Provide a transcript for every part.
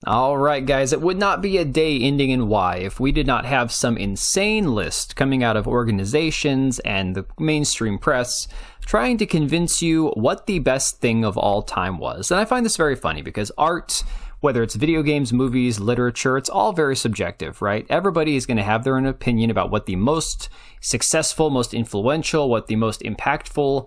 All right, guys, it would not be a day ending in Y if we did not have some insane list coming out of organizations and the mainstream press trying to convince you what the best thing of all time was. And I find this very funny because art, whether it's video games, movies, literature, it's all very subjective, right? Everybody is going to have their own opinion about what the most successful, most influential, what the most impactful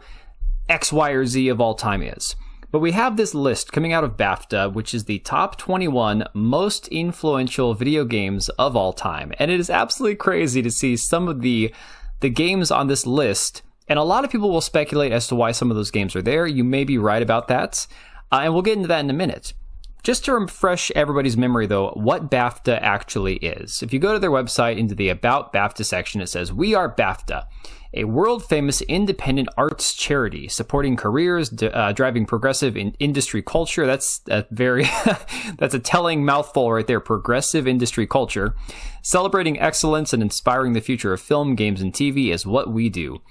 X, Y, or Z of all time is. But we have this list coming out of BAFTA, which is the top 21 most influential video games of all time. And it is absolutely crazy to see some of the games on this list. And a lot of people will speculate as to why some of those games are there. You may be right about that. And we'll get into that in a minute. Just to refresh everybody's memory, though, what BAFTA actually is. If you go to their website into the About BAFTA section, it says, "We are BAFTA, a world-famous independent arts charity supporting careers, driving progressive industry culture." That's a very, that's a telling mouthful right there. Progressive industry culture. Celebrating excellence and inspiring the future of film, games, and TV is what we do.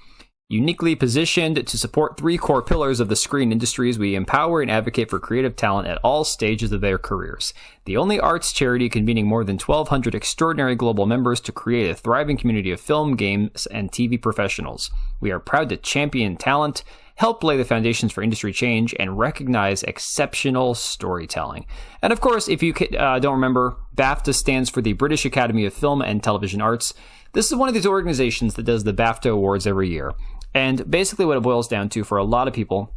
Uniquely positioned to support three core pillars of the screen industries, we empower and advocate for creative talent at all stages of their careers. The only arts charity convening more than 1,200 extraordinary global members to create a thriving community of film, games, and TV professionals. We are proud to champion talent, help lay the foundations for industry change, and recognize exceptional storytelling. And of course, if you don't remember, BAFTA stands for the British Academy of Film and Television Arts. This is one of these organizations that does the BAFTA Awards every year. And basically what it boils down to for a lot of people,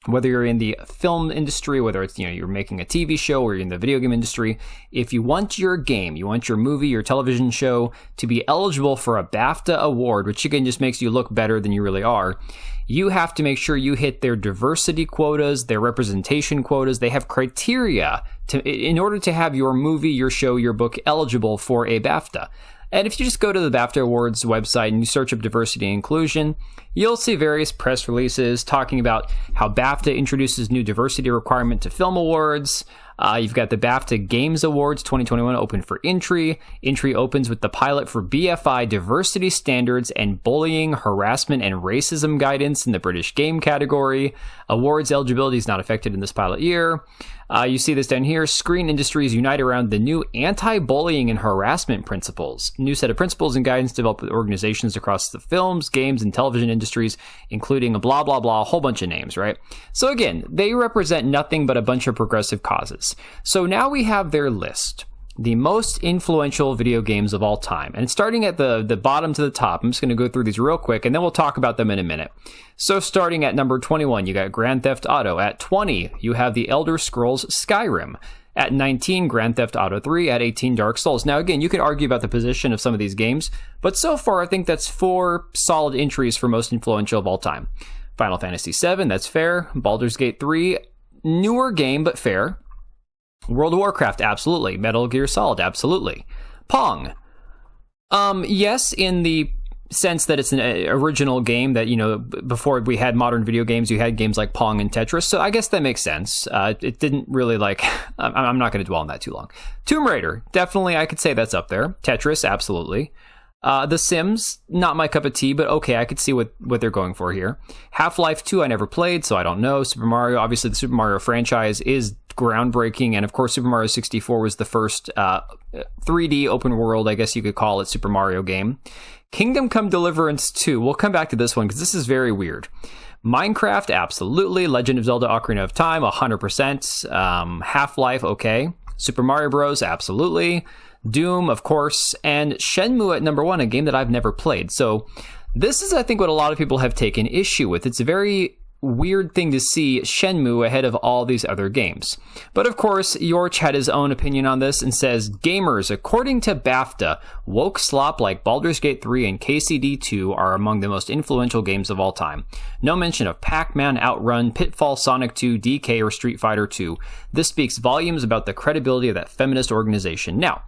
whether you're in the film industry, whether it's, you're making a TV show or you're in the video game industry, if you want your game, you want your movie, your television show to be eligible for a BAFTA award, which again just makes you look better than you really are, you have to make sure you hit their diversity quotas, their representation quotas. They have criteria in order to have your movie, your show, your book eligible for a BAFTA. And if you just go to the BAFTA Awards website and you search up diversity and inclusion, you'll see various press releases talking about how BAFTA introduces new diversity requirement to film awards. You've got the BAFTA Games Awards 2021 open for entry. Entry opens with the pilot for BFI diversity standards and bullying, harassment, and racism guidance in the British game category. Awards eligibility is not affected in this pilot year. You see this down here. Screen industries unite around the new anti-bullying and harassment principles. New set of principles and guidance developed with organizations across the films, games, and television industries, including a blah, blah, blah, a whole bunch of names, right? So again, they represent nothing but a bunch of progressive causes. So now we have their list. The most influential video games of all time. And starting at the bottom to the top, I'm just going to go through these real quick, and then we'll talk about them in a minute. So starting at number 21, you got Grand Theft Auto. At 20, you have The Elder Scrolls Skyrim. At 19, Grand Theft Auto 3. At 18, Dark Souls. Now again, you could argue about the position of some of these games, but so far I think that's 4 solid entries for most influential of all time. Final Fantasy VII, that's fair. Baldur's Gate 3, newer game, but fair. World of Warcraft, absolutely. Metal Gear Solid, absolutely. Pong. Yes, in the sense that it's an original game that, before we had modern video games, you had games like Pong and Tetris, so I guess that makes sense. It didn't really, I'm not going to dwell on that too long. Tomb Raider, definitely I could say that's up there. Tetris, absolutely. The Sims, not my cup of tea, but okay, I could see what they're going for here. Half-Life 2, I never played, so I don't know. Super Mario, obviously the Super Mario franchise is groundbreaking, and of course Super Mario 64 was the first 3D open world, I guess you could call it, Super Mario game. Kingdom Come Deliverance 2, we'll come back to this one because this is very weird. Minecraft, absolutely. Legend of Zelda Ocarina of Time, 100%. Half-Life, okay. Super Mario Bros, absolutely. Doom, of course, and Shenmue at number 1, a game that I've never played. So this is, I think, what a lot of people have taken issue with. It's a very weird thing to see Shenmue ahead of all these other games. But of course, Yorch had his own opinion on this and says, gamers, according to BAFTA, woke slop like Baldur's Gate 3 and KCD2 are among the most influential games of all time. No mention of Pac-Man, Outrun, Pitfall, Sonic 2, DK, or Street Fighter 2. This speaks volumes about the credibility of that feminist organization. Now,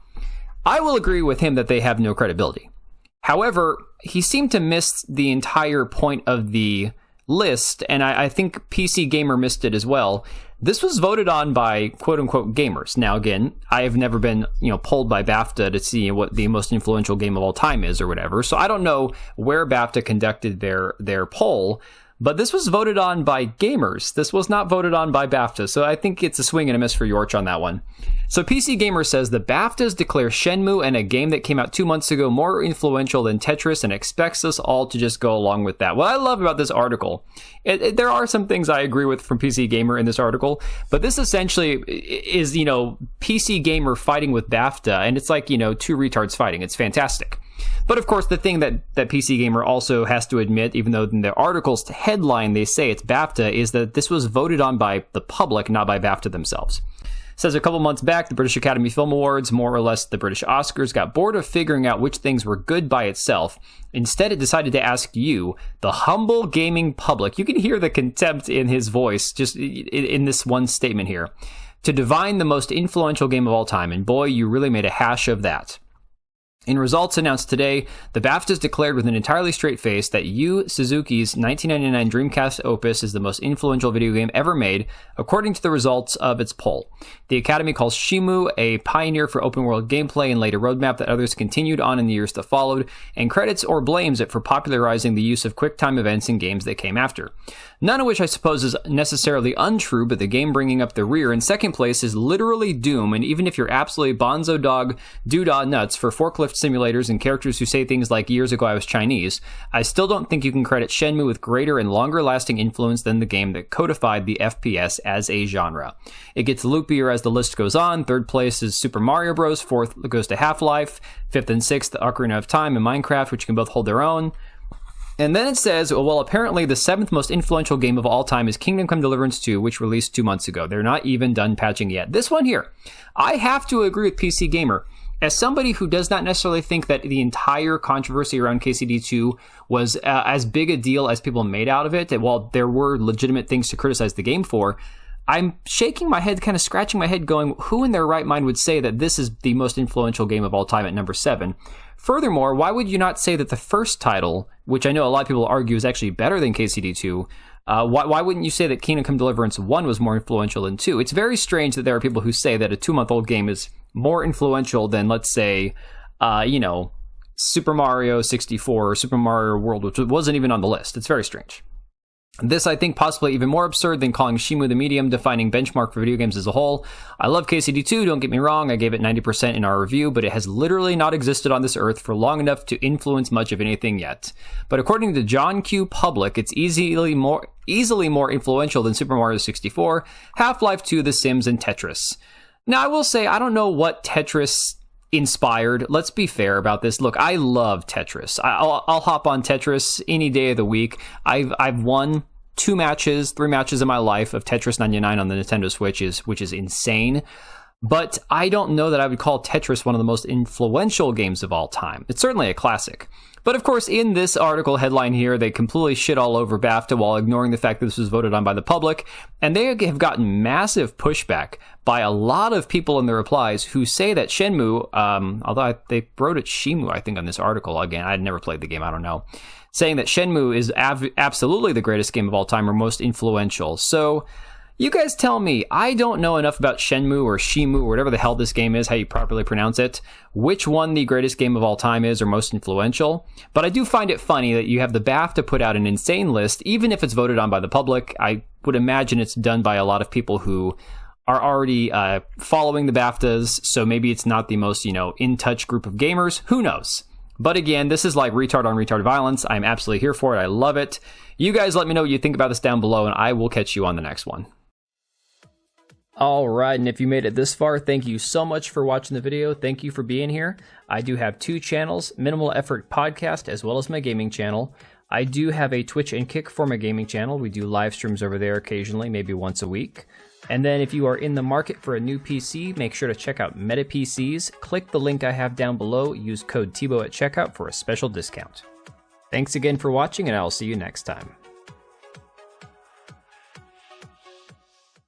I will agree with him that they have no credibility. However, he seemed to miss the entire point of the list, and I think PC Gamer missed it as well. This was voted on by quote-unquote gamers. Now, again, I have never been, polled by BAFTA to see what the most influential game of all time is or whatever, so I don't know where BAFTA conducted their poll, But this was voted on by gamers. This was not voted on by BAFTA, so I think it's a swing and a miss for Yorch on that one. So PC Gamer says the BAFTAs declare Shenmue and a game that came out 2 months ago more influential than Tetris and expects us all to just go along with that. What I love about this article, there are some things I agree with from PC Gamer in this article, but this essentially is, PC Gamer fighting with BAFTA, and it's like, two retards fighting. It's fantastic. But of course, the thing that PC Gamer also has to admit, even though in the article's headline they say it's BAFTA, is that this was voted on by the public, not by BAFTA themselves. It says a couple months back, the British Academy Film Awards, more or less the British Oscars, got bored of figuring out which things were good by itself. Instead, it decided to ask you, the humble gaming public, you can hear the contempt in his voice just in this one statement here, to divine the most influential game of all time. And boy, you really made a hash of that. In results announced today, the BAFTAs declared with an entirely straight face that Yu Suzuki's 1999 Dreamcast opus is the most influential video game ever made, according to the results of its poll. The Academy calls Shenmue a pioneer for open-world gameplay and laid a roadmap that others continued on in the years that followed, and credits or blames it for popularizing the use of quick-time events in games that came after. None of which I suppose is necessarily untrue, but the game bringing up the rear in second place is literally Doom, and even if you're absolutely bonzo dog doodah nuts for forklift simulators and characters who say things like years ago I was Chinese, I still don't think you can credit Shenmue with greater and longer lasting influence than the game that codified the FPS as a genre. It gets loopier as the list goes on. Third place is Super Mario Bros. Fourth goes to Half-Life. Fifth and sixth, Ocarina of Time and Minecraft, which can both hold their own. And then it says, well, apparently the seventh most influential game of all time is Kingdom Come Deliverance 2, which released 2 months ago. They're not even done patching yet. This one here, I have to agree with PC Gamer. As somebody who does not necessarily think that the entire controversy around KCD2 was as big a deal as people made out of it, that while there were legitimate things to criticize the game for, I'm shaking my head, kind of scratching my head going, who in their right mind would say that this is the most influential game of all time at number 7? Furthermore, why would you not say that the first title, which I know a lot of people argue is actually better than KCD2, why wouldn't you say that Kingdom Come Deliverance 1 was more influential than 2? It's very strange that there are people who say that a 2-month-old game is more influential than, let's say, Super Mario 64 or Super Mario World, which wasn't even on the list. It's very strange. This, I think, possibly even more absurd than calling Shenmue the medium defining benchmark for video games as a whole. I love KCD2, don't get me wrong, I gave it 90% in our review, but it has literally not existed on this earth for long enough to influence much of anything yet. But according to John Q. Public, it's easily more influential than Super Mario 64, Half-Life 2, The Sims, and Tetris. Now, I will say, I don't know what Tetris inspired. Let's be fair about this. Look, I love Tetris. I'll hop on Tetris any day of the week. I've won 3 matches in my life of Tetris 99 on the Nintendo Switch, which is insane. But I don't know that I would call Tetris one of the most influential games of all time. It's certainly a classic. But of course, in this article headline here, they completely shit all over BAFTA while ignoring the fact that this was voted on by the public. And they have gotten massive pushback by a lot of people in the replies who say that Shenmue, although they wrote it Shenmue, I think, on this article. Again, I'd never played the game, I don't know. Saying that Shenmue is absolutely the greatest game of all time or most influential. So you guys tell me, I don't know enough about Shenmue or Shemu or whatever the hell this game is, how you properly pronounce it, which one the greatest game of all time is or most influential. But I do find it funny that you have the BAFTA put out an insane list, even if it's voted on by the public. I would imagine it's done by a lot of people who are already following the BAFTAs, so maybe it's not the most, in-touch group of gamers. Who knows? But again, this is like retard on retard violence. I'm absolutely here for it. I love it. You guys let me know what you think about this down below, and I will catch you on the next one. Alright, and if you made it this far, thank you so much for watching the video. Thank you for being here. I do have 2 channels, Minimal Effort Podcast, as well as my gaming channel. I do have a Twitch and Kick for my gaming channel. We do live streams over there occasionally, maybe once a week. And then if you are in the market for a new PC, make sure to check out Meta PCs. Click the link I have down below. Use code TBO at checkout for a special discount. Thanks again for watching, and I'll see you next time.